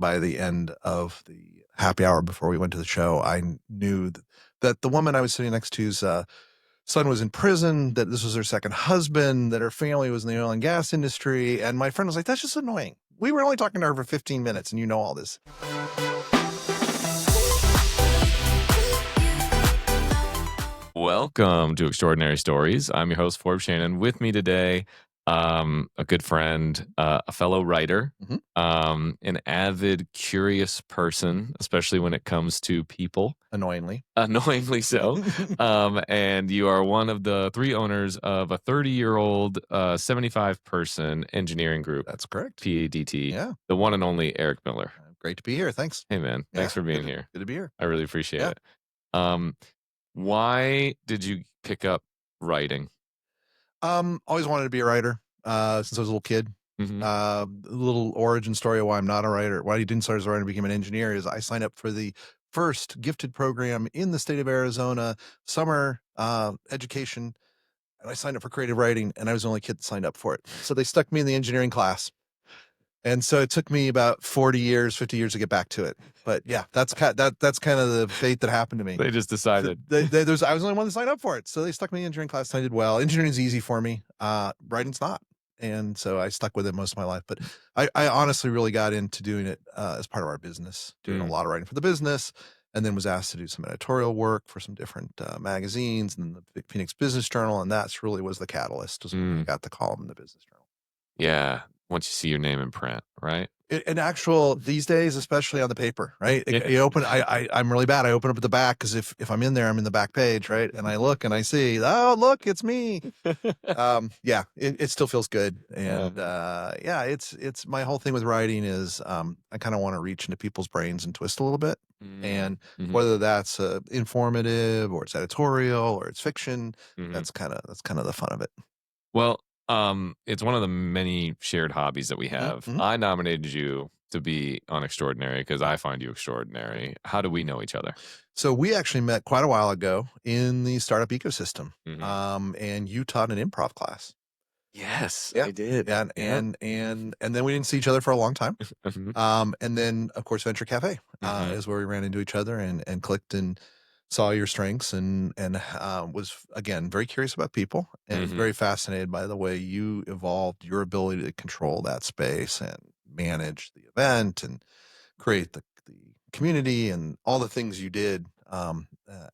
by the end of the happy hour before we went to the show, I knew that the woman I was sitting next to's son was in prison, that this was her second husband, that her family was in the oil and gas industry. And my friend was like, that's just annoying. We were only talking to her for 15 minutes and you know all this. Welcome to Extraordinary Stories. I'm your host, Forbes Shannon. With me today, a good friend, a fellow writer, Mhm. an avid, curious person, especially when it comes to people, Annoyingly. annoyingly so. And you are one of the three owners of a 30-year-old, 75-person engineering group, That's correct. PADT, Yeah. the one and only Eric Miller. Great to be here. Thanks. Hey, man. Yeah. Thanks for being here. Good to be here. I really appreciate Yeah. it. Um, why did you pick up writing? Always wanted to be a writer since I was a little kid. Mhm. A little origin story of why I'm not a writer, why I didn't start as a writer and became an engineer is I signed up for the first gifted program in the state of Arizona, summer education. And I signed up for creative writing and I was the only kid that signed up for it. So they stuck me in the engineering class. And so it took me about 40 years, 50 years to get back to it. But yeah, that's that's kind of the fate that happened to me. They just decided. I was the only one that signed up for it. So they stuck me in engineering class. And I did well. Engineering is easy for me. Writing's not. And so I stuck with it most of my life. But I honestly really got into doing it as part of our business, doing a lot of writing for the business, and then was asked to do some editorial work for some different magazines and the Phoenix Business Journal. And that's really was the catalyst, was when I Mm, got the column in the Business Journal. yeah, once you see your name in print, right? In actual these days, especially on the paper, right? Yeah. You open, I'm really bad. I open up at the back because if I'm in there, I'm in the back page, right? And I look and I see, oh, look, it's me. Yeah, it still feels good. And yeah, it's my whole thing with writing is I kind of want to reach into people's brains and twist a little bit. Mm, And mhm, whether that's informative or it's editorial or it's fiction, mhm. that's kind of the fun of it. Well, it's one of the many shared hobbies that we Mhm, have. mhm. I nominated you to be on Extraordinary because I find you extraordinary. How do we know each other? So we actually met quite a while ago in the startup ecosystem, Mhm. and you taught an improv class. Yes, Yeah, I did. yeah, and Yep. and then we didn't see each other for a long time. Mhm, And then of course Venture Cafe mhm, is where we ran into each other and clicked and saw your strengths and was again very curious about people and mhm, very fascinated by the way you evolved your ability to control that space and manage the event and create the community and all the things you did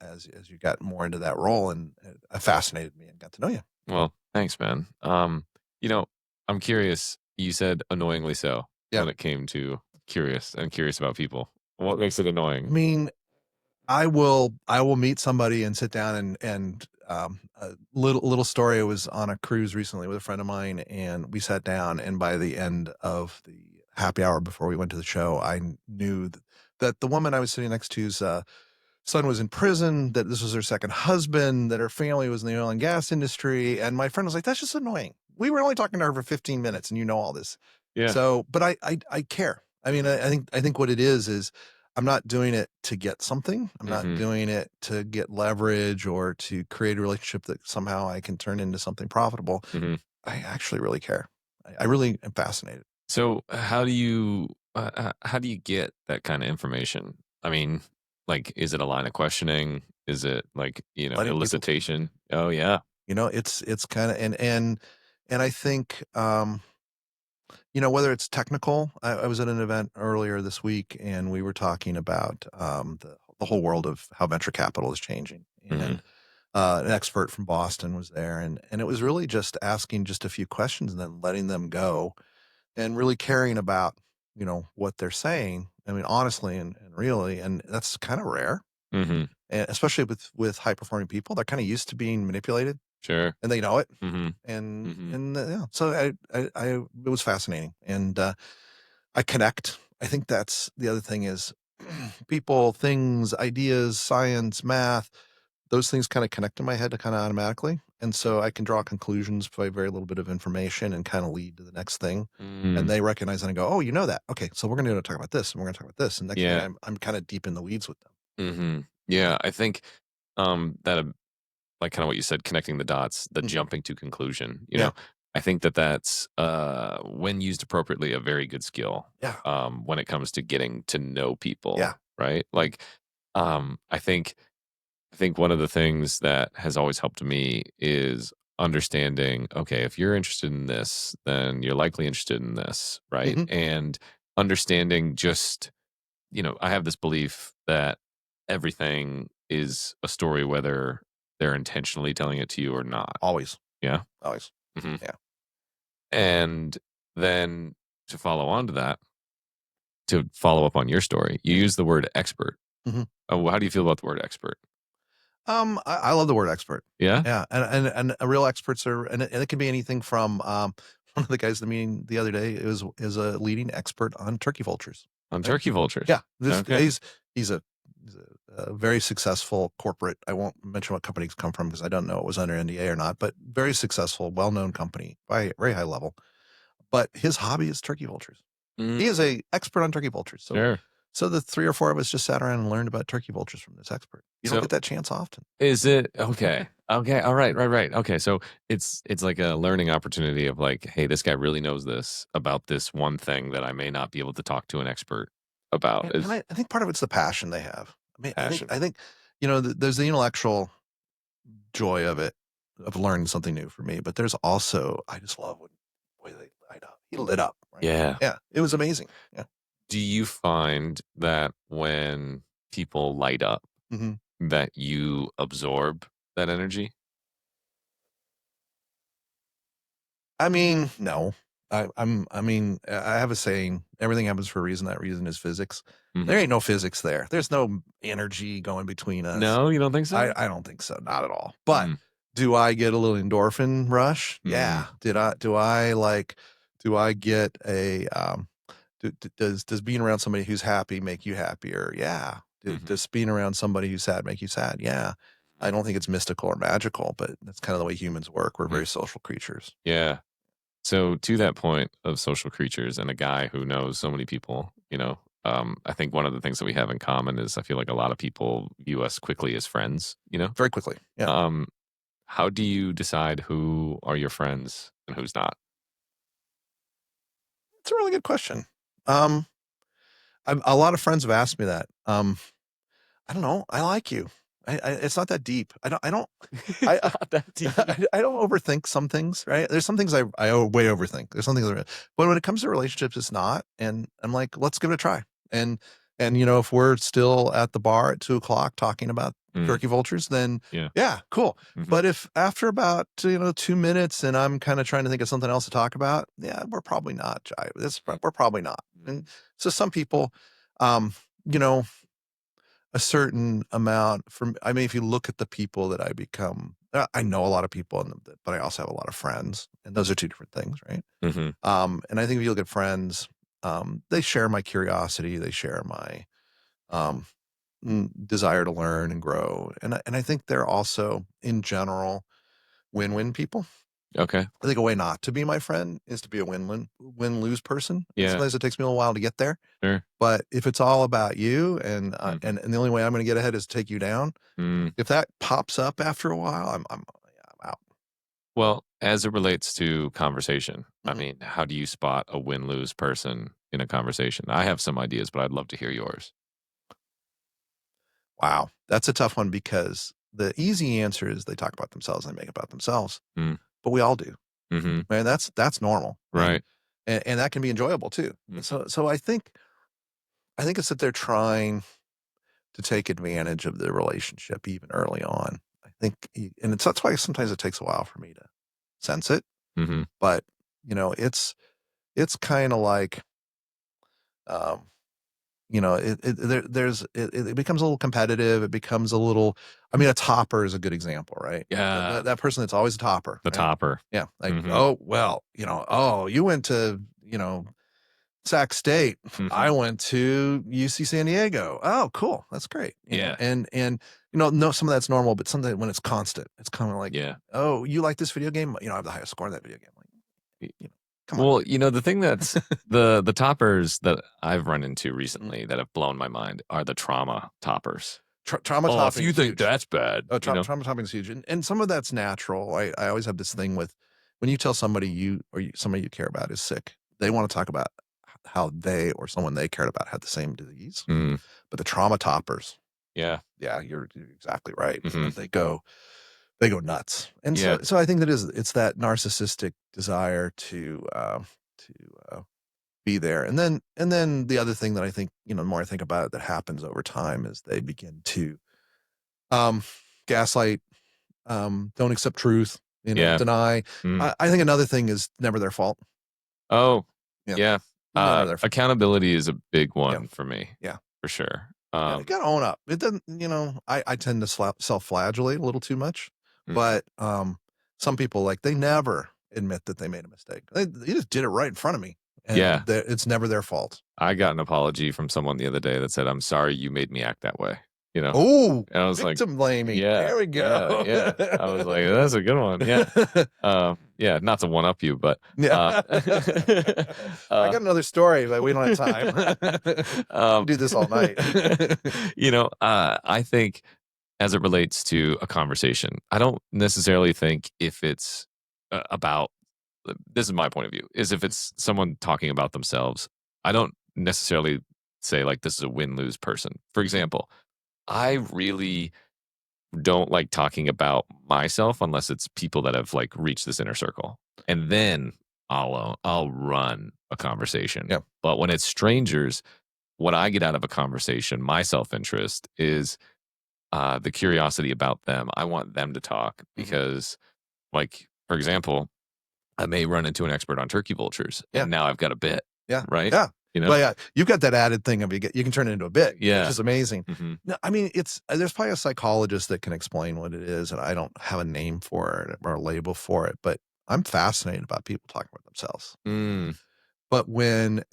as you got more into that role and it fascinated me and got to know you. Well, thanks, man. You know, I'm curious. You said annoyingly so Yeah, when it came to curious about people. What makes it I annoying? mean, I will meet somebody and sit down and a little story. I was on a cruise recently with a friend of mine, and we sat down. And by the end of the happy hour before we went to the show, I knew that the woman I was sitting next to's son was in prison, that this was her second husband, that her family was in the oil and gas industry. And my friend was like, "That's just annoying. We were only talking to her for 15 minutes, and you know all this." Yeah. So, but I care. I mean, I think what it is I'm not doing it to get something. I'm not Mhm, doing it to get leverage or to create a relationship that somehow I can turn into something profitable. mhm. I actually really care. I really am fascinated. So, how do you get that kinda information? I mean, like, is it a line of questioning? Is it like, Letting people speak. elicitation? Oh, yeah. It's kind of and I think whether it's technical. I was at an event earlier this week, and we were talking about the whole world of how venture capital is changing. Mhm, And an expert from Boston was there, and it was really just asking just a few questions and then letting them go, and really caring about what they're saying. I mean, honestly and really, and that's kind of rare, mhm. and especially with high performing people. They're kind of used to being manipulated, Sure. and they know it. Mhm, And mhm. and yeah, so it was fascinating, and I connect. I think that's the other thing is people, things, ideas, science, math, those things kind of connect in my head kind of automatically. And so I can draw conclusions by very little bit of information and kind of lead to the next thing. And Mm, they recognize that and go, oh, you know that. Okay. So we're going to talk about this and we're going to talk about this. And next thing yeah. I'm kind of deep in the weeds with them. Mhm. Yeah, I think, that, like, kinda what you said, connecting the dots, the Mhm. jumping to conclusion, Yeah. I think that that's, when used appropriately, a very good skill, Yeah. when it comes to getting to know Yeah. people, right? Like, I think one of the things that has always helped me is understanding, okay, if you're interested in this, then you're likely interested in this, right? Mhm. And understanding just, I have this belief that everything is a story, whether they're intentionally telling it to you or not. Always. Yeah. Always. hmm Yeah. And then to follow on to that, to follow up on your story, you use the word expert. Mhm. Oh, how do you feel about the word expert? I love the word expert. Yeah. Yeah, and real experts are, and it can be anything from, one of the guys in the meeting the other day is a leading expert on turkey vultures, On right? turkey vultures. Yeah, this Okay. he's a he's a very successful corporate. I won't mention what company he's come from because I don't know it was under NDA or not, but very successful, well-known company by very high level. But his hobby is turkey vultures. Mm, He is a expert on turkey vultures. sure. So the 3 or 4 of us just sat around and learned about turkey vultures from this expert. You don't So get that chance often. is it okay? Okay. All right. Right. Right. Okay. So it's like a learning opportunity of like, hey, this guy really knows this about this one thing that I may not be able to talk to an expert about. And Is I think part of it's the passion they have. I mean, passion. I think, you know, there's the intellectual joy of it, of learning something new for me, but there's also I just love when the way they light up. He lit up, right? Yeah. Yeah, it was amazing. Yeah. Do you find that when people light up, Mhm. that you absorb that energy? I mean, no. I mean, I have a saying, everything happens for a reason, that reason is physics. There Mhm. ain't no physics there. There's no energy going between us. No, you don't think so? I don't think so, not at all. But Mm, do I get a little endorphin rush? mm, Yeah. Do I get a, does being around somebody who's happy make you happier? Yeah. mhm, Does being around somebody who's sad make you sad? Yeah. I mhm, don't think it's mystical or magical, but that's kind of the way humans work. We're mhm. very social creatures. Yeah. So to that point of social creatures and a guy who knows so many people, I think one of the things that we have in common is I feel like a lot of people view us quickly as friends. Very quickly. Yeah. Um, how do you decide who are your friends and who's not? It's a really good question. Um, a lot of friends have asked me that. I don't know. I like you. It's not that deep. I don't, It's I, not that deep. I don't overthink some things, right? There's some things way overthink. There's some things, but when it comes to relationships, it's not. And I'm like, let's give it a try. And if we're still at the bar at 2 o'clock talking about Mm, turkey vultures, then yeah. yeah, cool. Mhm, But if after about 2 minutes and I'm kind of trying to think of something else to talk about, yeah, we're probably not. mm, We're probably not. mm, And so some people, um, you know, a certain amount from I mean, if you look at the people that I become I know a lot of people, but I also have a lot of friends, and those are 2 different things, right? mhm. And I think if you look at friends, they share my curiosity, they share my, um, desire to learn and grow, and I think they're also, in general, win-win people. Okay. I think a way not to be my friend is to be a win-lose person, and Yeah. sometimes it takes me a little while to get there, Sure. but if it's all about you and, Mhm, and the only way I'm gonna get ahead is to take you down, mm. if that pops up after a while, yeah, I'm out. Well, as it relates to conversation, I Mhm. mean, how do you spot a win-lose person in a conversation? I have some ideas, but I'd love to hear yours. Wow, that's a tough one because the easy answer is they talk about themselves and they make about themselves, Mm, but we all do, mhm, man. That's normal, right. and that can be enjoyable too. Mhm, So I think it's that they're trying to take advantage of the relationship even early on. I think, and that's why sometimes it takes a while for me to sense it, mhm. but it's kind of like, um, it becomes a little competitive. It becomes a little. I mean, a topper is a good example, right? Yeah, That person that's always a topper, the right? topper. Yeah, like, Mhm, oh well, oh, you went to Sac State. I mhm. went to UC San Diego. Oh, cool, that's great. Yeah, And no, some of that's normal, but something when it's constant, it's kind of like, yeah. oh, you like this video game? I have the highest score in that video game. Like, Y you know, come on. well, the thing that's the toppers that I've run into Mm. recently that have blown my mind are the trauma toppers. Trauma "Oh, if topping you is think huge. that's bad," you know? Trauma topping is huge, and some of that's natural. I always have this thing with when you tell somebody somebody you care about is sick, they want to talk about how they or someone they cared about had the same disease. Mm, But the trauma toppers, yeah. yeah, you're exactly right. Mhm. They go nuts. And Yeah. so I think it's that narcissistic desire to uh, be there. And then the other thing that I think, the more I think about it, that happens over time is they begin to um, gaslight, don't accept truth, Yeah. deny. Mm. I think another thing is never their fault. Oh, Yeah, yeah. never their fault. Accountability is a big Yeah, one for me, yeah. for sure. Gotta own up. It doesn't, I tend to self-flagellate a little too much, Mhm. but some people, like, they never admit that they made a mistake. They just did it right in front of me, Yeah. and it's never their fault. I got an apology from someone the other day that said, "I'm sorry you made me act that way," you know? Oh, And I was like, victim blaming. "Yeah, There we yeah, go. yeah." I was like, "That's a good one." Yeah. Yeah, not to one up you, but, Yeah. I uh, got another story, but we don't have time. We um, can do this all night. I think as it relates to a conversation, I don't necessarily think if it's about this is my point of view, is if it's someone talking about themselves, I don't necessarily say like this is a win-lose person. For example, I really don't like talking about myself unless it's people that have like reached this inner circle. And then I'll run a conversation. Yeah. But when it's strangers, what I get out of a conversation, my self-interest is the curiosity about them. I want them to talk Mhm. because, like, for example, I may run into an expert on turkey vultures, Yeah. and now I've got a bit, Yeah. right? Yeah. You know? Well, yeah, you've got that added thing of you can turn it into a bit, which Yeah. is amazing. Hmm. No, I mean, there's probably a psychologist that can explain what it is, and I don't have a name for it or a label for it, but I'm fascinated about people talking about themselves. Mm, But when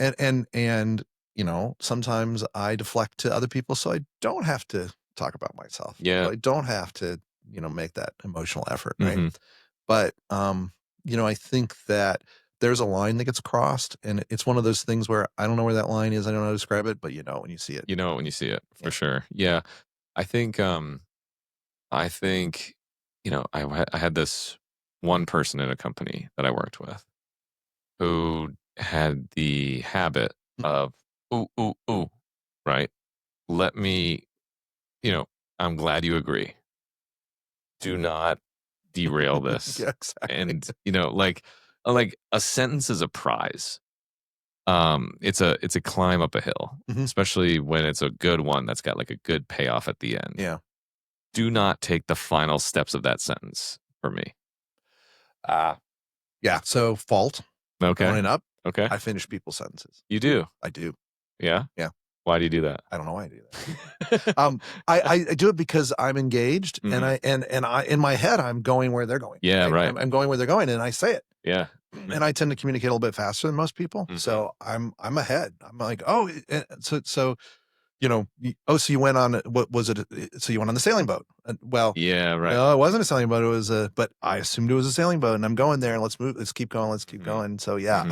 sometimes I deflect to other people so I don't have to talk about myself. So yeah. I don't have to, make that emotional effort, right? Hmm. But, I think that there's a line that gets crossed, and it's one of those things where I don't know where that line is. I don't know how to describe it, but you know when you see it. You know it when you see it, for Yeah. sure. Yeah. I think, I think, I had this one person in a company that I worked with who had the habit of, ooh, ooh, ooh, right? Let me, you know, I'm glad you agree. Do not derail this. Yeah, exactly. And, like a sentence is a prize. It's a climb up a hill, Mhm. especially when it's a good one that's got like a good payoff at the end. Yeah. Do not take the final steps of that sentence for me. Ah. Yeah, so fault, Okay. owning up, Okay. I finish people's sentences. You do. I do. Yeah. Yeah. Why do you do that? I don't know why I do that. I do it because I'm engaged, and Mhm. I in my head, I'm going where they're going, Yeah, right? right. I'm going where they're going, and I say it. Yeah. And I tend to communicate a little bit faster than most people, Mhm. so I'm ahead. I'm like, "Oh," so you went on what was it? So you went on the sailing boat. Well, Yeah, right. no, it wasn't a sailing boat. It was but I assumed it was a sailing boat, and I'm going there, and let's move. Let's keep going. Let's keep Mhm. going. So yeah,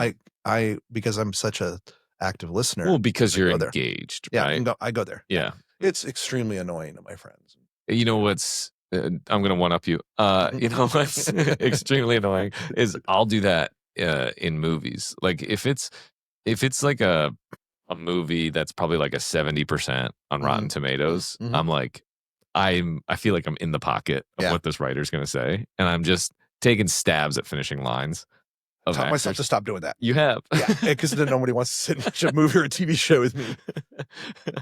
Mhm. because I'm such a active listener, Well, because I you're go there. engaged, Yeah, right? I go there. Yeah, Yeah. it's extremely annoying to my friends. You know what's I'm gonna one up you. You know what's extremely annoying is I'll do that in movies. Like if it's like a movie that's probably like a 70% on Rotten Mhm, mhm, Tomatoes, mhm. I'm like I feel like I'm in the pocket of Yeah, what this writer's gonna say, and I'm just taking stabs at finishing lines of taught myself to actors. stop doing that. You have. Yeah, because then nobody wants to sit and watch a movie or a TV show with me.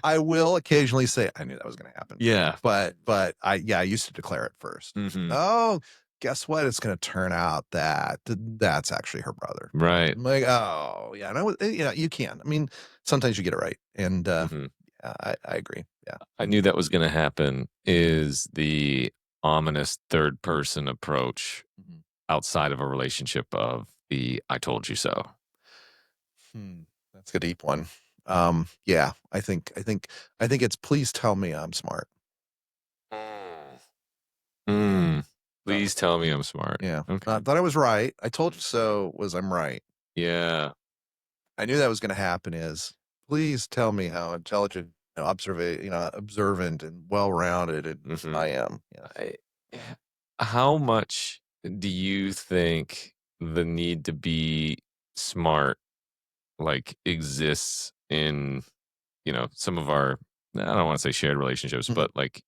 I will occasionally say, "I knew that was gonna happen." Yeah. But I used to declare it first. Mhm. "Oh, guess what? It's gonna turn out that that's actually her brother." Right. I'm like, "Oh, yeah." And you can. I mean, sometimes you get it right, and, Mhm. yeah, I agree. Yeah. I knew that was gonna happen is the ominous third person approach Mhm. outside of a relationship of the "I told you so." Hmm, that's a deep one. Yeah, I think it's, "Please tell me I'm smart." Mm. Mm. Uh, Please tell me I'm smart. yeah. Okay. Not that I was right. "I told you so" was I'm right. Yeah. I knew that was gonna happen is, please tell me how intelligent, observant and well-rounded Mhm. I am. Yeah. I how much do you think the need to be smart, like, exists in, some of our, I don't wanna say shared relationships, Mhm. but, like,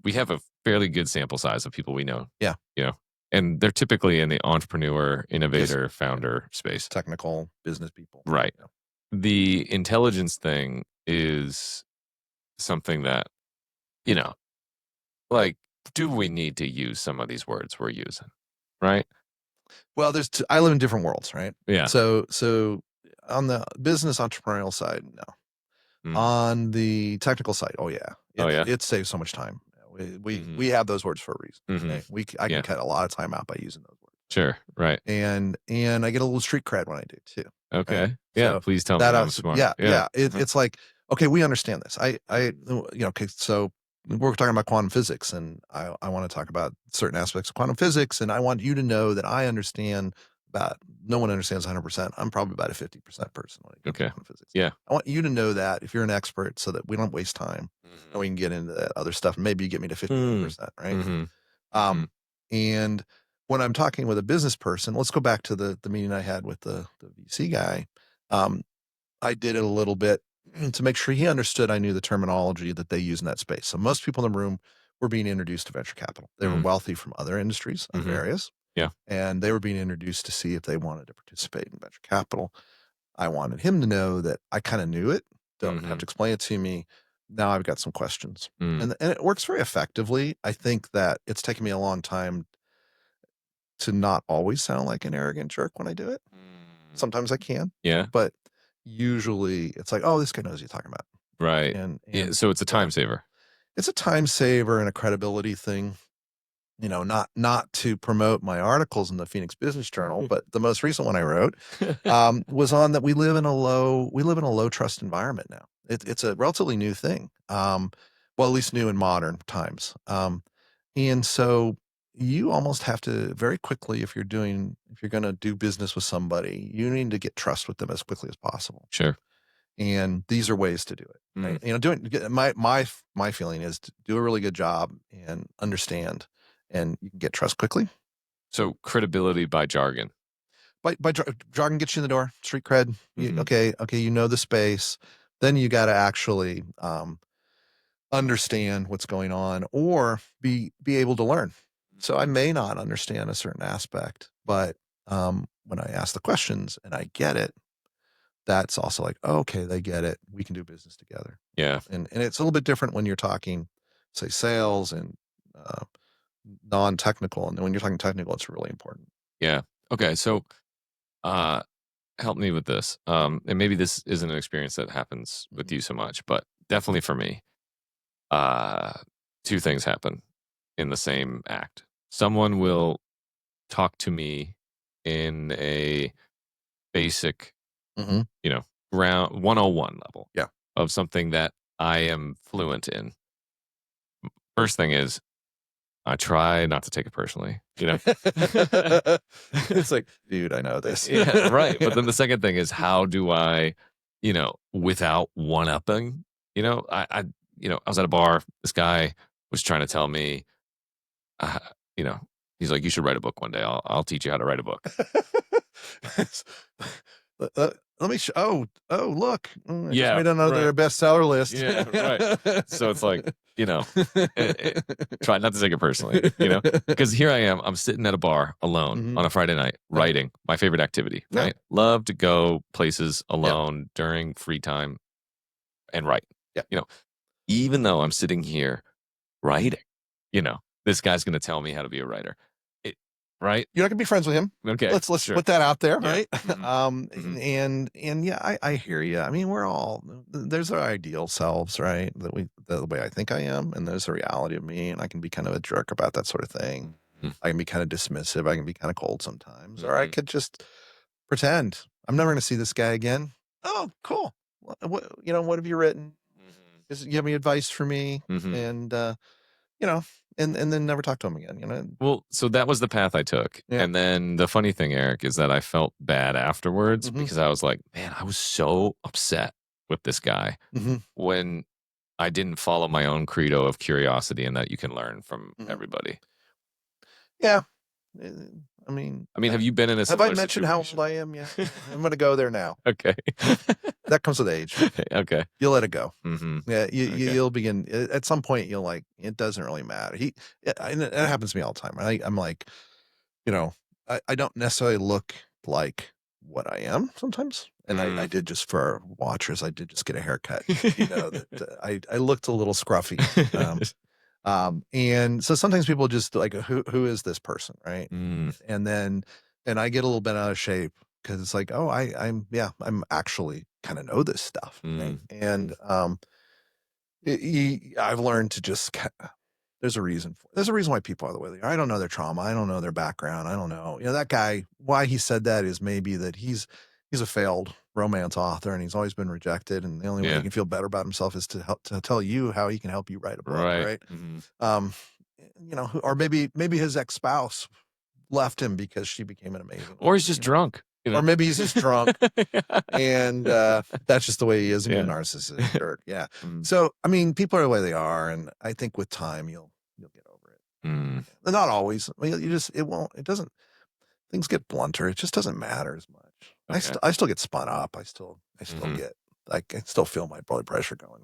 we have a fairly good sample size of people we know, Yeah. you know, and they're typically in the entrepreneur, Yes. innovator, Yeah. founder space. Technical business people. Right. Yeah. The intelligence thing is something that, you know, like, do we need to use some of these words we're using? Right? Well, I live in different worlds, right? Yeah. So on the business entrepreneurial side, no. Mm. On the technical side, oh yeah, Oh, it yeah? it saves so much time. Mhm. We have those words for a reason. Mhm. Okay, I can Yeah. cut a lot of time out by using those words, Sure. Right. and I get a little street cred when I do too, right? Okay. Yeah, So please tell that me I'm us, smart. yeah, Yeah. yeah. It's like, okay, we understand this. Mhm. Okay, so we're talking about quantum physics, and I want to talk about certain aspects of quantum physics, and I want you to know that I understand about. No one understands 100%. I'm probably about a 50% person when it comes to Okay. quantum physics. Yeah. I want you to know that if you're an expert, so that we don't waste time and Mhm. we can get into that other stuff. Maybe you get me to 50, Mm. 80%, right? Mhm. Um, Mhm. and when I'm talking with a business person, let's go back to the meeting I had with the VC guy. Um, I did it a little bit to make sure he understood I knew the terminology that they use in that space. So most people in the room were being introduced to venture capital. They were Mm. wealthy from other industries, other Mhm. areas, Yeah. and they were being introduced to see if they wanted to participate in venture capital. I wanted him to know that I kind of knew it. Don't have Mhm. to explain it to me. Now I've got some questions. Mm. And it works very effectively. I think that it's taken me a long time to not always sound like an arrogant jerk when I do it. Mm. Sometimes I can, Yeah. but usually it's like, "Oh, this guy knows what he's talking about." Right. Yeah, And so it's a yeah, time saver. it's a time saver and a credibility thing. Not to promote my articles in the Phoenix Business Journal, but the most recent one I wrote, was on that we live in a low trust environment now. It's a relatively new thing, well, at least new in modern times, and so you almost have to very quickly, if you're gonna do business with somebody, you need to get trust with them as quickly as possible, Sure. and these are ways to do it, Mm. right? Doing get my feeling is to do a really good job and understand, and you can get trust quickly. So credibility by jargon. Jargon gets you in the door, street cred. Mhm. Okay, you know the space. Then you got to actually understand what's going on, or be able to learn. So I may not understand a certain aspect, but when I ask the questions and I get it, that's also like, oh, okay, they get it. We can do business together. Yeah. And it's a little bit different when you're talking, say, sales and uh, non-technical, and then when you're talking technical, it's really important. Yeah. Okay, so, uh, help me with this, and maybe this isn't an experience that happens with Mhm. you so much, but definitely for me, uh, 2 things happen in the same act. Someone will talk to me in a basic, Mhm. you know, ground 101 level Yeah. of something that I am fluent in. First thing is, I try not to take it personally, you know? It's like, dude, I know this. Yeah, right, but Yeah. then the second thing is how do I, without one-upping, I was at a bar, this guy was trying to tell me, uh, you know, he's like, "You should write a book one day. I'll teach you how to write a book." Let me look, I just Yeah, made right. another bestseller list. Yeah, right. So it's like, you know, try not to take it personally, because here I am, I'm sitting at a bar alone Mhm. on a Friday night Yeah. writing, my favorite activity, Yeah. right? Love to go places Yeah. alone during free time and write. Yeah. You know, even though I'm sitting here writing, this guy's going to tell me how to be a writer. It, right? You're not gonna be friends with him. Okay, Let's sure. put that out there, Yeah. right? Hmm. Hmm. And yeah, I hear you. I mean, there's our ideal selves, right? The way I think I am, and there's the reality of me, and I can be kind of a jerk about that sort of thing. I can be kind of dismissive. I can be kind of cold sometimes, or I Hmm. could just pretend I'm never going to see this guy again. Oh, cool. What have you written? Is you have any advice for me? Hmm. Hmm. And you know, and then never talk to him again. Well, so that was the path I took. Yeah. And then the funny thing, Eric, is that I felt bad afterwards Hmm. because I was like, man, I was so upset with this guy Hmm. when I didn't follow my own credo of curiosity and that you can learn from Hmm. everybody. Yeah. Eh, I mean, I mean, have you been in a have I similar mentioned how old situation? I am yet? I'm gonna go there now. Okay. That comes with age. Okay. You'll let it go. Mhm. Yeah, Okay. you'll begin at some point. You'll like it doesn't really matter. Yeah, and it happens to me all the time. I'm like, you know, I don't necessarily look like what I am sometimes. And I Mm. did just for watchers, I did just get a haircut. That I looked a little scruffy. And so sometimes people just like, who is this person, right? Mm, And then, and I get a little bit out of shape because it's like, oh, yeah, I'm actually kind of know this stuff, right? mm, And mm. I've learned to just there's a reason why people are the way they are. I don't know their trauma. I don't know their background. I don't know. That guy, why he said that is maybe that he's a failed romance author and he's always been rejected. And the only way he Yeah. can feel better about himself is to help to tell you how he can help you write a book, Right. right? Mhm. Um, or maybe his ex-spouse left him because she became an amazing Or he's author, just drunk, you or know? maybe he's just drunk and that's just the way he is, and he's a Yeah. narcissistic jerk. Yeah. Mm, So I mean, people are the way they are, and I think with time you'll get over it. mm. Not always. I mean, you just it won't. It doesn't. Things get blunter. It just doesn't matter as much. Okay. I still get spun up. I still Mhm. get. I can still feel my blood pressure going.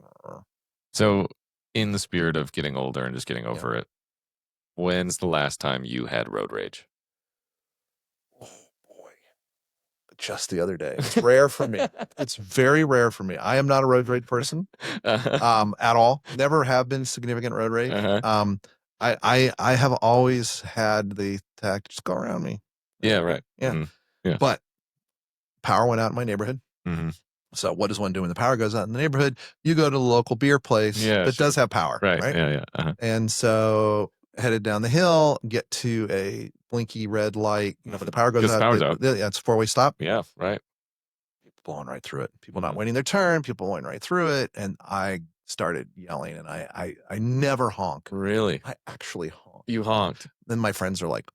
So, in the spirit of getting older and just getting Yeah. over it, when's the last time you had road rage? Oh boy. Just the other day. It's rare for me. It's very rare for me. I am not a road rage person. Uh-huh. At all. Never have been significant road rage. Uh-huh. I have always had the tact, just go around me. Yeah, right. Yeah. Mhm. Yeah. But power went out in my neighborhood. Mhm. So what does one do when the power goes out in the neighborhood? You go to the local beer place Yeah, that sure. does have power, Right. right? Yeah, yeah. Uh-huh. And so headed down the hill, get to a blinky red light. When the Mhm. power goes Because the out, power's out. yeah, it's a four-way stop. Yeah, right. People blowing right through it. People not Mhm. waiting their turn. People going right through it. And I started yelling, and I never honk. Really? I actually honk. You honked. Then my friends are like,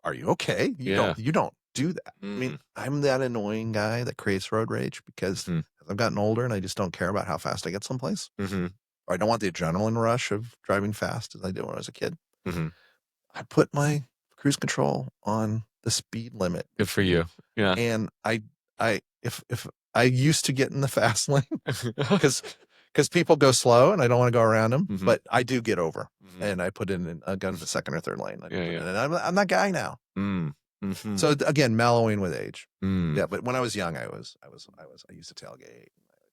"Are you okay? Yeah. You don't do that." I mean, Mm. I'm that annoying guy that creates road rage because Mhm. as I've gotten older and I just don't care about how fast I get someplace. Mhm. Or I don't want the adrenaline rush of driving fast as I did when I was a kid. Mhm. I put my cruise control on the speed limit, Good for you. Yeah. and I if I used to get in the fast lane because people go slow and I don't want to go around them, Mhm. but I do get over Mhm. and I put in I go to the second or third lane. I Yeah, put it yeah. in. I'm that guy now. Mm. Mhm. So again, mellowing with age. Mm. Yeah, but when I was young, I used to tailgate,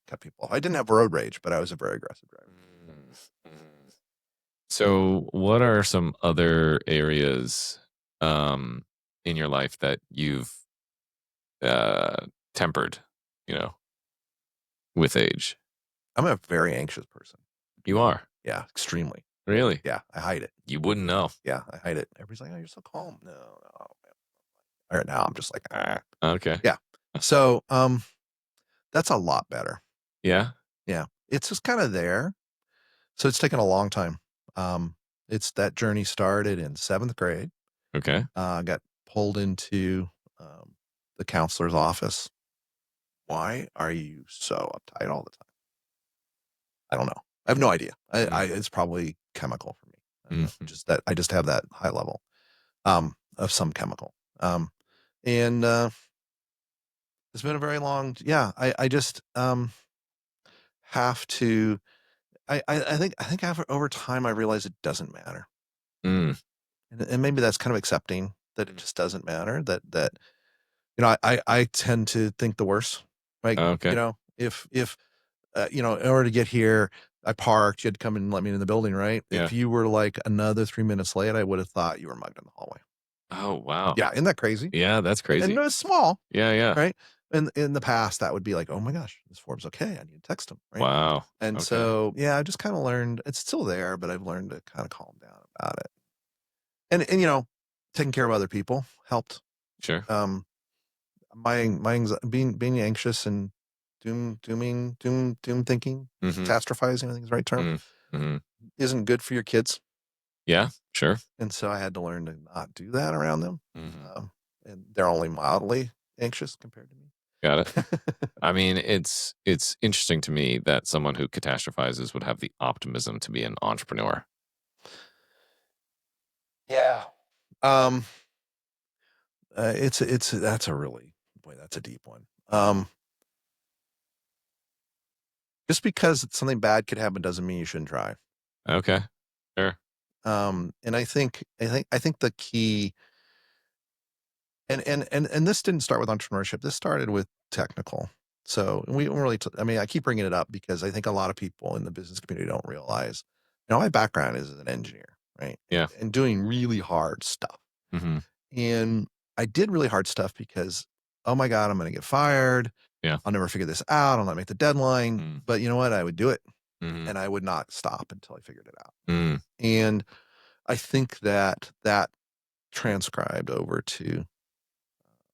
cut people off. I didn't have road rage, but I was a very aggressive driver. Mm. Mhm. So, what are some other areas, um, in your life that you've, tempered, you know, with age? I'm a very anxious person. You are? Yeah, extremely. Really? Yeah, I hide it. You wouldn't know. Yeah, I hide it. Everybody's like, "Oh, you're so calm." No, no. Right now, I'm just like, ah. Okay. Yeah. So, that's a lot better. Yeah? Yeah, it's just kind of there. So it's taken a long time. It's that journey started in seventh grade. Okay. I got pulled into the counselor's office. Why are you so uptight all the time? I don't know. I have no idea. Mm. It's probably chemical for me. I don't know. Mhm. Just that I just have that high level of some chemical. And it's been a very long. Yeah, I just have to. I think over time I realize it doesn't matter, Mm. and maybe that's kind of accepting that it Mm. just doesn't matter. That I tend to think the worst. Like Okay. if in order to get here, I parked. You had to come and let me in the building, right? Yeah. If you were like another 3 minutes late, I would have thought you were mugged in the hallway. Oh, wow. Yeah, isn't that crazy? Yeah, that's And crazy. it's small, Yeah, yeah. right? In the past, that would be like, oh my gosh, this form's okay. I need to text him, right? Wow. And Okay. so, yeah, I've just kind of learned. It's still there, but I've learned to kind of calm down about it. And taking care of other people helped. Sure. Um, being anxious and doom thinking, Mhm. catastrophizing, I think is the right term, Mm. Mhm. isn't good for your kids. Yeah, sure. And so I had to learn to not do that around them. Mhm. And they're only mildly anxious compared to Got it. me. I mean, it's interesting to me that someone who catastrophizes would have the optimism to be an entrepreneur. Yeah. Um, it's that's a really boy, that's a deep one. Just because something bad could happen doesn't mean you shouldn't try. Okay. Sure. And I think the key, and this didn't start with entrepreneurship. This started with technical. So we don't really, I mean, I keep bringing it up because I think a lot of people in the business community don't realize, my background is as an engineer, right? Yeah. And doing really hard stuff. Mhm. And I did really hard stuff because, oh my God, I'm going to get fired. Yeah. I'll never figure this out. I'll not make the deadline. Mm. But you know what? I would do it Mhm. and I would not stop until I figured it out. Mm. And I think that transcribed over to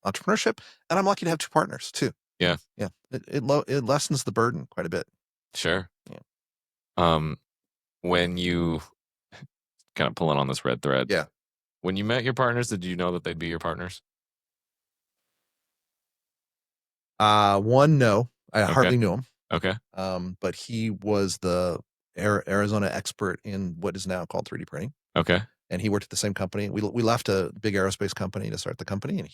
entrepreneurship. And I'm lucky to have two partners too. Yeah. Yeah. It lessens the burden quite a bit. Sure. Yeah. Um, when you kind of pulling on this red thread, Yeah. when you met your partners, did you know that they'd be your partners? One, no, I Okay. hardly knew him. Okay. But he was the Arizona expert in what is now called 3D printing. Okay. And he worked at the same company. We left a big aerospace company to start the company, and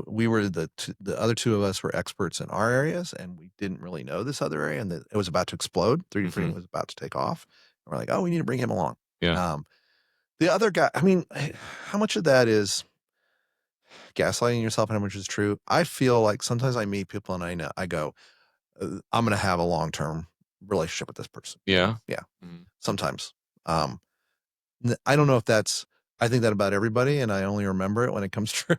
we were the other two of us were experts in our areas, and we didn't really know this other area, and it was about to explode. 3D printing Mhm. was about to take off. And we're like, oh, we need to bring him along. Yeah. Um, the other guy, I mean, how much of that is gaslighting yourself, and how much is true? I feel like sometimes I meet people, and I go, I'm going to have a long term relationship with this person. Yeah. Yeah, Mhm. sometimes. Um, I don't know if that's. I think that about everybody, and I only remember it when it comes true.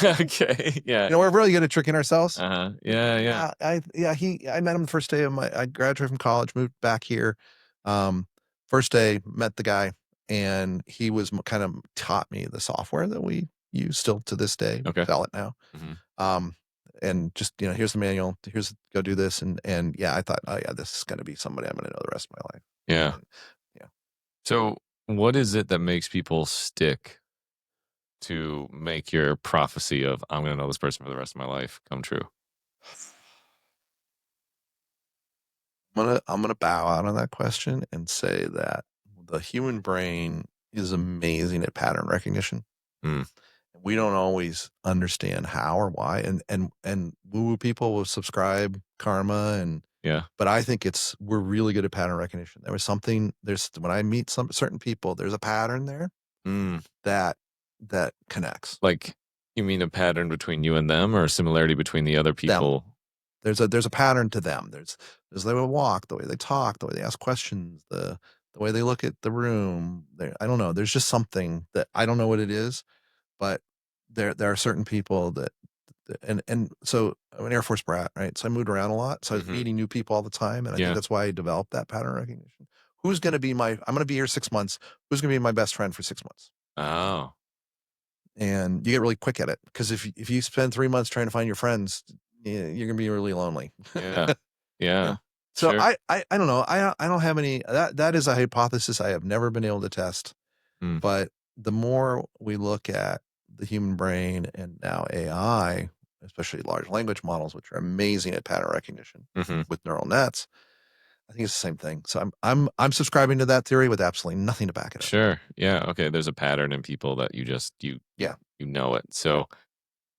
Okay. Yeah. We're really good at tricking ourselves. Uh-huh. Yeah, yeah. I met him the first day of I graduated from college, moved back here. Um, First day, met the guy, and he was kind of taught me the software that we use still to this day, Okay. sell it now. Mhm. Um, and just, here's the manual, here's go do this. And yeah, I thought, oh yeah, this is going to be somebody I'm going to know the rest of my life. Yeah. And yeah. So, what is it that makes people stick to make your prophecy of "I'm gonna know this person for the rest of my life" come true? I'm gonna bow out on that question and say that the human brain is amazing at pattern recognition. Mm. We don't always understand how or why, and woo-woo people will subscribe karma, Yeah. but I think we're really good at pattern recognition. There's when I meet some certain people, there's a pattern there Mm. that that connects Like, you mean a pattern between you and them, or a similarity between the other them. people? There's a pattern to them. There's the way they walk, the way they talk, the way they ask questions, the way they look at the room. I don't know. There's just something that I don't know what it is, but there are certain people and so I'm an Air Force brat, right? So I moved around a lot. So I was Mhm. meeting new people all the time. And I think Yeah. that's why I developed that pattern recognition. I'm going to be here 6 months. Who's going to be my best friend for 6 months? Oh. And you get really quick at it because if you spend 3 months trying to find your friends, you're going to be really lonely. Yeah. Yeah. Yeah. So Sure. I don't know. I don't have any, that is a hypothesis I have never been able to test. Mm. But the more we look at the human brain and now AI, especially large language models, which are amazing at pattern recognition Mhm. with neural nets, I think it's the same thing. So I'm subscribing to that theory with absolutely nothing to back it up. Sure. Yeah, okay, there's a pattern in people that Yeah. you know it. Yeah. So,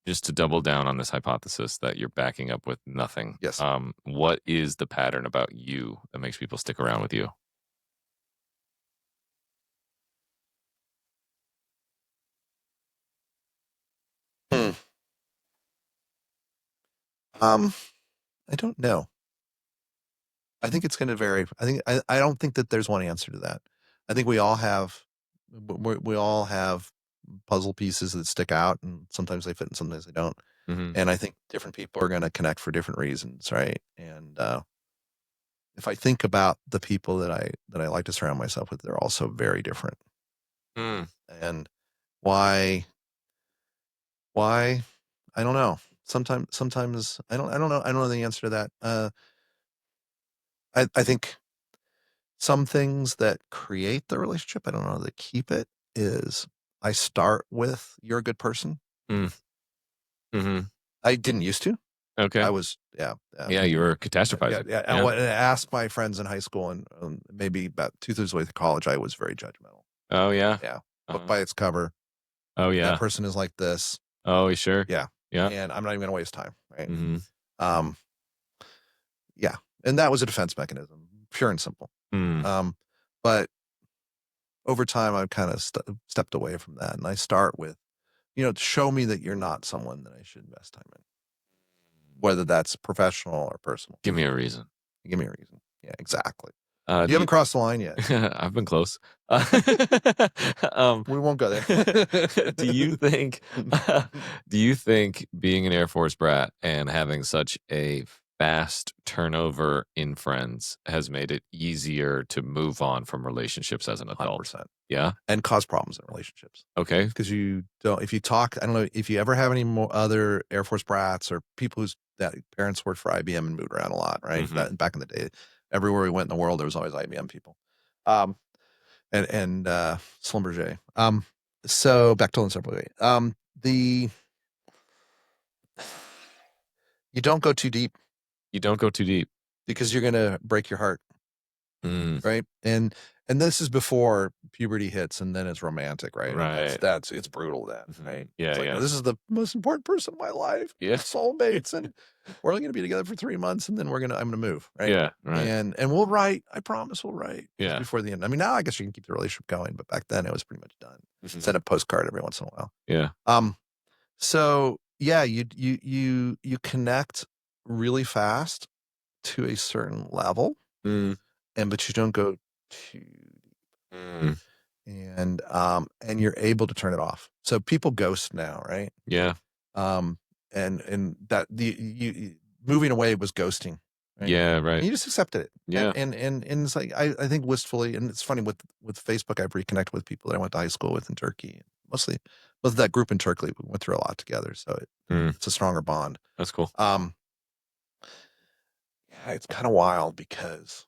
just to double down on this hypothesis that you're backing up with nothing, Yes. what is the pattern about you that makes people stick around with you? Hmm. Um, I don't know. I think it's going to vary. I don't think that there's one answer to that. I think we all have puzzle pieces that stick out, and sometimes they fit and sometimes they don't. Mhm. And I think different people are going to connect for different reasons, right? And if I think about the people that I like to surround myself with, they're also very different. Mm. And why why I don't know. Sometimes I don't know. I don't know the answer to that. I think some things that create the relationship, I don't know that keep it, is I start with you're a good person. Mm. Mhm. I didn't used to. I Okay. was yeah, Yeah, you were yeah, catastrophizing. yeah. Yeah. I asked my friends in high school and maybe about 2/3 the way through college, I was very judgmental. Oh, yeah. Yeah, book Uh-huh. by its cover. Oh, That yeah. person is like this. Oh, you sure? Yeah. Yeah. And I'm not even gonna waste time, right? Mhm. Um, yeah. And that was a defense mechanism, pure and simple. Mm. Um, but over time, I've kind of stepped away from that, and I start with, show me that you're not someone that I should invest time in, whether that's professional or personal. Give me a reason. Give me a reason. Yeah, exactly. You Do haven't you crossed the line yet. I've been close. Um, We won't go there. do you think do you think being an Air Force brat and having such a fast turnover in friends has made it easier to move on from relationships as an adult? 100%. Yeah? And cause problems in relationships. Okay. Because you don't, if you talk, I don't know if you ever have any more other Air Force brats or people whose that parents worked for IBM and moved around a lot, right? Mhm. That back in the day, everywhere we went in the world, there was always IBM people. Um, and Schlumberger. So back to Schlumberger. The You don't go too deep You don't go too deep. because you're gonna break your heart, Mm, right? And this is before puberty hits, and then it's romantic, right? And that's right. that's it's brutal then, Mhm. right? It's Yeah, like, yeah. this is the most important person in my life, Yeah. soulmates, and we're only gonna be together for 3 months, and then I'm gonna move, right? Yeah, right. And we'll write. I promise we'll write just Yeah. before the end. I mean, now I guess you can keep the relationship going, but back then it was pretty much done. Mhm. Send a postcard every once in a while. Yeah. Um, so yeah, you connect really fast to a certain level, Mm, but you don't go too mm. and you're able to turn it off. So people ghost now, right? Yeah. Um, and that moving away was ghosting, right? Yeah, And right. you just accepted it. And Yeah. and and, and it's like I think wistfully, and it's funny with Facebook, I've reconnected with people that I went to high school with in Turkey. Mostly was that group in Turkey. We went through a lot together, so Mm, it's a stronger bond. that's cool. Um, yeah, it's kind of wild because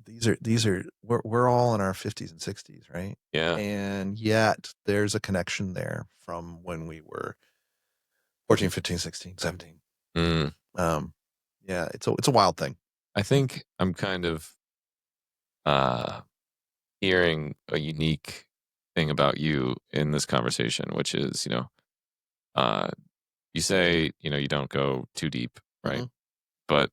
these are we're all in our 50s and 60s, right? Yeah. And yet there's a connection there from when we were 14, 15, 16, 17. Mm. Um, yeah, it's a wild thing. I think I'm kind of uh hearing a unique thing about you in this conversation, which is, uh you say, you don't go too deep, right? Mhm. But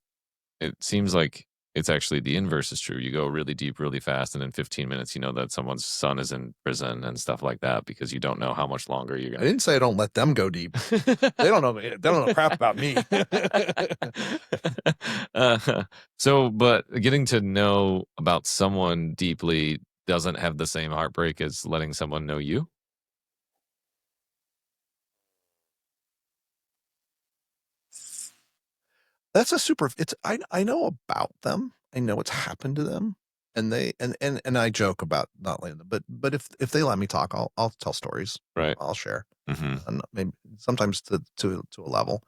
it seems like it's actually the inverse is true. You go really deep, really fast, and in 15 minutes, you know that someone's son is in prison and stuff like that because you don't know how much longer you're I didn't say I don't let them go deep. They don't know me. They don't know crap about me. uh, so, but getting to know about someone deeply doesn't have the same heartbreak as letting someone know you, That's a super it's I know about them. I know what's happened to them. And they and I joke about not letting them, but if they let me talk, I'll tell stories. right? I'll share. Hmm. And maybe sometimes to a level.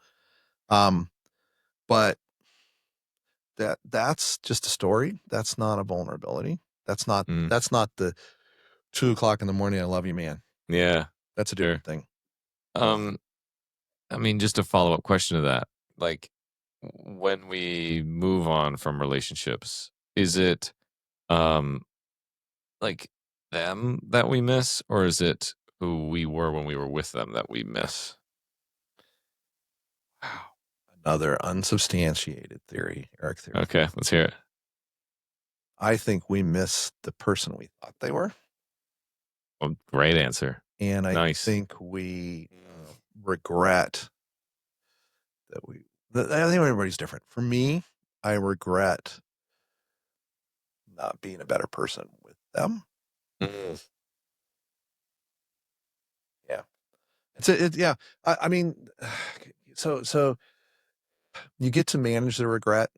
Um, but that's just a story. That's not a vulnerability. Mm, That's not the 2 o'clock in the morning. I love you, man. yeah, That's a sure. different thing. Um, I mean, just a follow up question to that, like when we move on from relationships, is it um like them that we miss, or is it who we were when we were with them that we miss? Wow. Another unsubstantiated theory, Eric theory. Okay, let's hear it. I think we miss the person we thought they were, Well, great answer. and I Nice. think we regret that we. I think everybody's different. For me, I regret not being a better person with them. Mm, Yeah, yeah. I mean, so you get to manage the regret.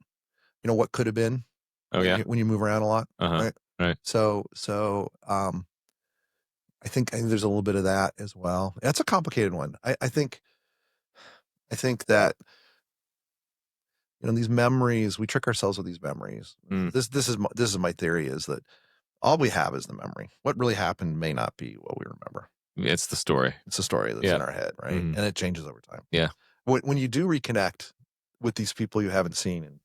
What could have been oh yeah. when you move around a lot, Uh huh. right? Right. So I think there's a little bit of that as well. That's a complicated one. I think that these memories, we trick ourselves with these memories. Mm, This is my theory, is that all we have is the memory. What really happened may not be what we remember. it's the story. It's a story that's Yeah. in our head, right? Hmm. And it changes over time. Yeah. When you do reconnect with these people you haven't seen in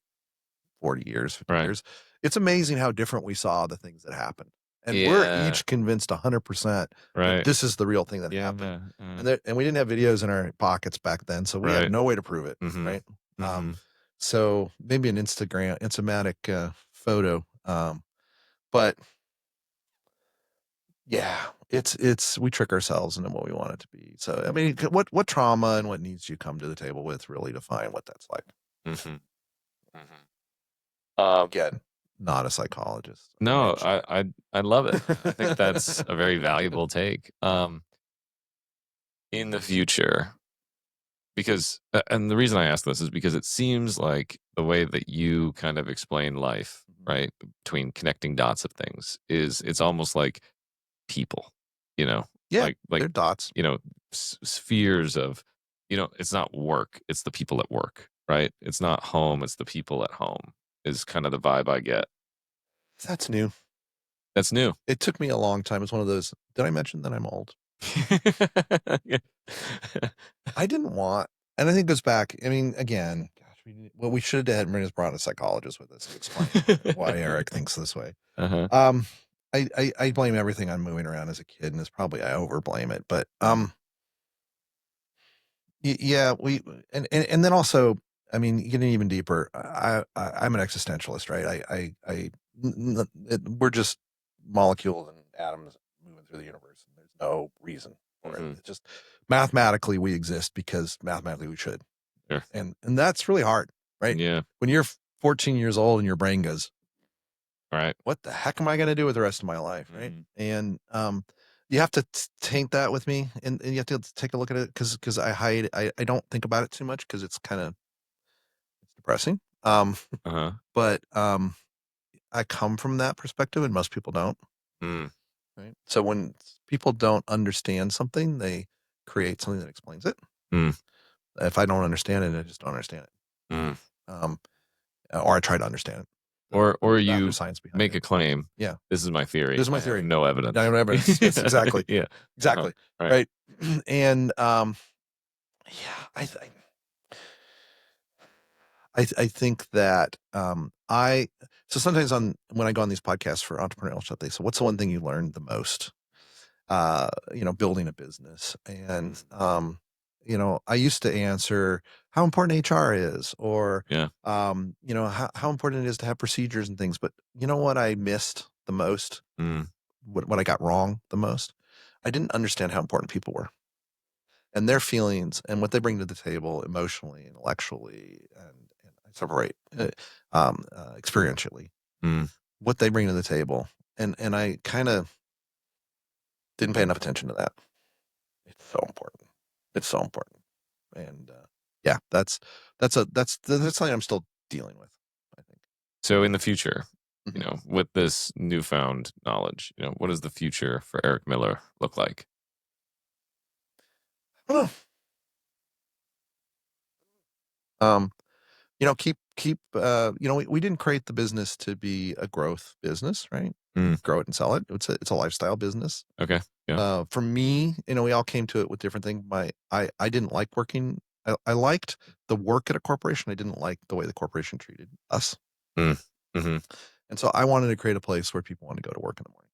40 years, 50 Right. years, it's amazing how different we saw the things that happened. and we're Yeah. each convinced 100% that Right. this is the real thing that Yeah. happened. Uh, And we didn't have videos in our pockets back then, so we had right. no way to prove it, Mhm. right? Um, Mhm. so maybe an Instamatic photo, but yeah, it's we trick ourselves into what we want it to be. So I mean, what trauma and what needs you come to the table with really define what that's like. Mhm. Mhm. Um, Again, not a psychologist by no, any stretch. I love it. I think that's a very valuable take. In the future, because and the reason I ask this is because it seems like the way that you kind of explain life, Mhm. right, between connecting dots of things is it's almost like people, you know, Yeah, like they're dots. you know, spheres of, it's not work, it's the people at work, right? It's not home, it's the people at home. Is kind of the vibe I get. That's new. That's new. It took me a long time. It's one of those. Did I mention that I'm old? Yeah. I didn't want, and I think it goes back. I mean, again, gosh, what we should have had is brought a psychologist with us to explain why Eric thinks this way. Uh-huh. Um, I blame everything on moving around as a kid, and it's probably I overblame it. But Mm, yeah, and then also, I mean, getting even deeper, I'm an existentialist, right? We're just molecules and atoms moving through the universe, and there's no reason for it. mhm. It's just mathematically we exist because mathematically we should, Sure. and that's really hard, right? Yeah. When you're 14 years old and your brain goes, Right. what the heck am I going to do with the rest of my life, right? Mhm. And you have to taint that with me, and you have to take a look at it because I don't think about it too much because it's kind of it's depressing. Uh-huh. But I come from that perspective, and most people don't. Mm, Right. So when people don't understand something, they create something that explains it. mm, If I don't understand it, I just don't understand it. mm. Um, or I try to understand it. Or The math or you science behind make it. a claim. Yeah. This is my This theory. is my I have theory. no I evidence. have evidence. Yes, exactly. Yeah. Uh-huh. Exactly. Right. Right. And yeah, I think that I so sometimes on when I go on these podcasts for entrepreneurial stuff, they say, "What's the one thing you learned the most?" Building a business, and Mm, I used to answer how important HR is, or yeah. how important it is to have procedures and things. But you know what I missed the most? Mm, What I got wrong the most? I didn't understand how important people were and their feelings and what they bring to the table emotionally, intellectually, and I separate experientially mm, what they bring to the table. And I kind of didn't pay enough attention to that. It's so important. It's so important. And yeah, that's something I'm still dealing with, I think. so in the future, Mhm. with this newfound knowledge, what does the future for Eric Miller look like? I Um, keep we didn't create the business to be a growth business, right? Mm, Grow it and sell it. It's a lifestyle business. okay. Yeah. For me, we all came to it with different things. I didn't like working. I liked the work at a corporation. I didn't like the way the corporation treated us. Mm, mhm. And so I wanted to create a place where people want to go to work in the morning.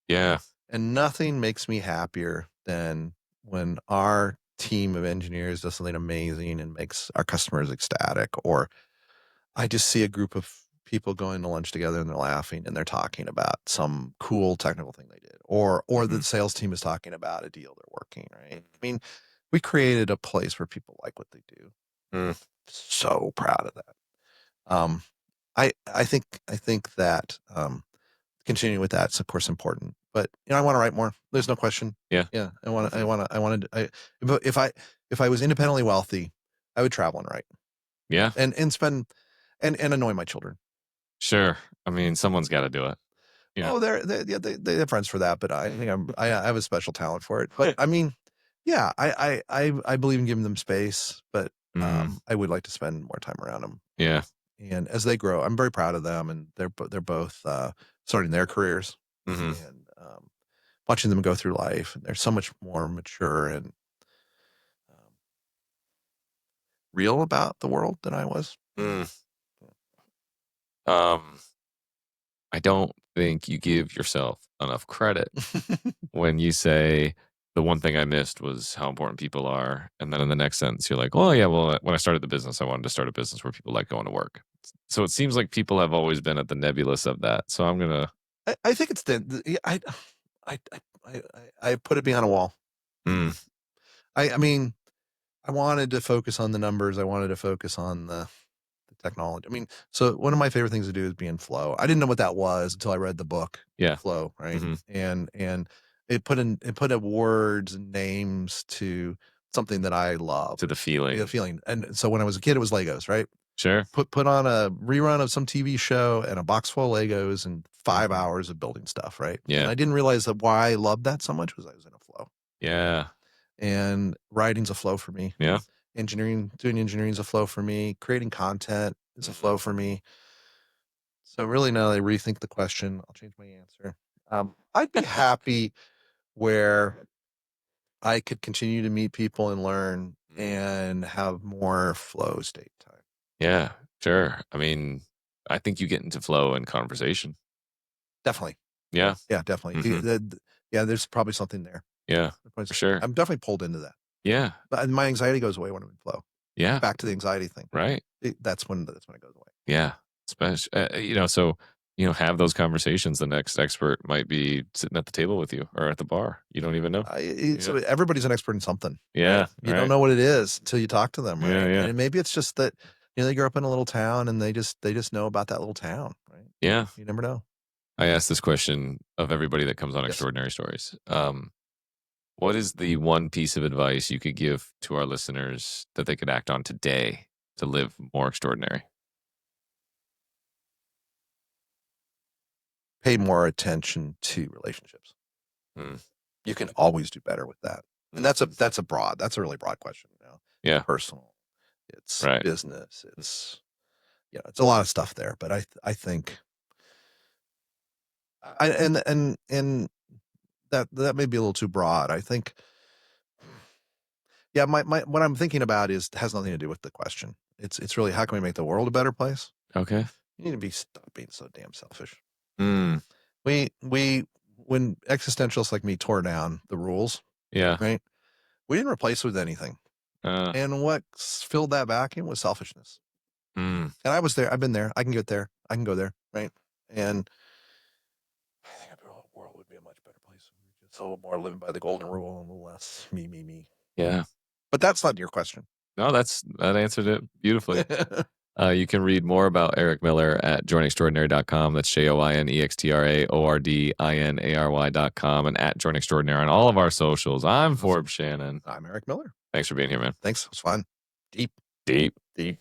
Yeah. And nothing makes me happier than when our team of engineers does something amazing and makes our customers ecstatic, or I just see a group of people going to lunch together and they're laughing and they're talking about some cool technical thing they did, or the Mhm. sales team is talking about a deal they're working, right? I mean, we created a place where people like what they do. Mm, So proud of that. Um, I think that continuing with that's of course important, but I want to write more. There's no question. yeah. Yeah, I want to. I Mhm. want to. I wanted. I if I if I was independently wealthy, I would travel and write Yeah. and spend and annoy my children. Sure. I mean, someone's gotta do it. Yeah. Oh, yeah, they have friends for that, but I think I have a special talent for it. But Mm. I mean, yeah, I believe in giving them space, but I would like to spend more time around them. Yeah. And as they grow, I'm very proud of them, and they're both starting their careers Mhm. and watching them go through life. And they're so much more mature and um, real about the world than I was. Mm. Um, I don't think you give yourself enough credit when you say, "The one thing I missed was how important people are," and then in the next sentence, you're like, "Oh, yeah, well, when I started the business, I wanted to start a business where people like going to work." So it seems like people have always been at the nebulous of that, so I'm gonna I think it's yeah, I I put it behind a wall. mm, I mean, I wanted to focus on the numbers. I wanted to focus on the technology. I mean, so one of my favorite things to do is be in flow. I didn't know what that was until I read the book yeah, Flow, right? mhm, And it put a words and names to something that I love. to the The feeling. feeling. And so when I was a kid, it was Legos, right? Sure. Put on a rerun of some TV show and a box full of Legos and 5 hours of building stuff, right? And Yeah, I didn't realize that why I loved that so much was I was in a flow. yeah, And writing's a flow for me. yeah, Doing engineering is a flow for me. Creating content is a mhm, flow for me. So really now that I rethink the question, I'll change my answer. I'd be happy where I could continue to meet people and learn mm, and have more flow state time. yeah, sure. I mean, I think you get into flow in conversation. Definitely. Yeah, Yeah, definitely. mhm, Yeah, there's probably something there. yeah, There's probably for something there. sure. I'm definitely pulled into that. Yeah, But my anxiety goes away when I'm in flow. yeah, Back to the anxiety thing. right. That's when it goes away. Yeah, especially so, have those conversations. The next expert might be sitting at the table with you or at the bar. You don't even know. So Yeah. everybody's an expert in something, right? Yeah, You don't right. know what it is until you talk to them, Yeah, right? yeah. And maybe it's just that they grew up in a little town and they just know about that little town, right? Yeah. You never know. I ask this question of everybody that comes on Yes. Extraordinary Stories. What is the one piece of advice you could give to our listeners that they could act on today to live more extraordinary? Pay more attention to relationships. Mm, You can always do better with that. And mhm. that's a really broad question. It's Yeah, personal, it's right. business, it's a lot of stuff there. But I think I and that may be a little too broad. I think yeah, my what I'm thinking about is has nothing to do with the question. It's really how can we make the world a better place? Okay. You need to be stop being so damn selfish. Mm, We when existentialists like me tore down the rules, yeah. right? We didn't replace with anything. Uh, And what filled that vacuum was selfishness. mm, And I was there. I've been there. I can get there. I can go there, right? And I think the world would be a much better place if we were just a little more living by the golden rule and a little less me, me, me. yeah. But that's not your question. No, that answered it beautifully. You can read more about Eric Miller at joinextraordinary.com. That's joinextraordinary.com and at joinextraordinary on all of our socials. I'm Awesome. Forbes Shannon. I'm Eric Miller. Thanks for being here, man. Thanks. It was fun. Deep, Deep. deep.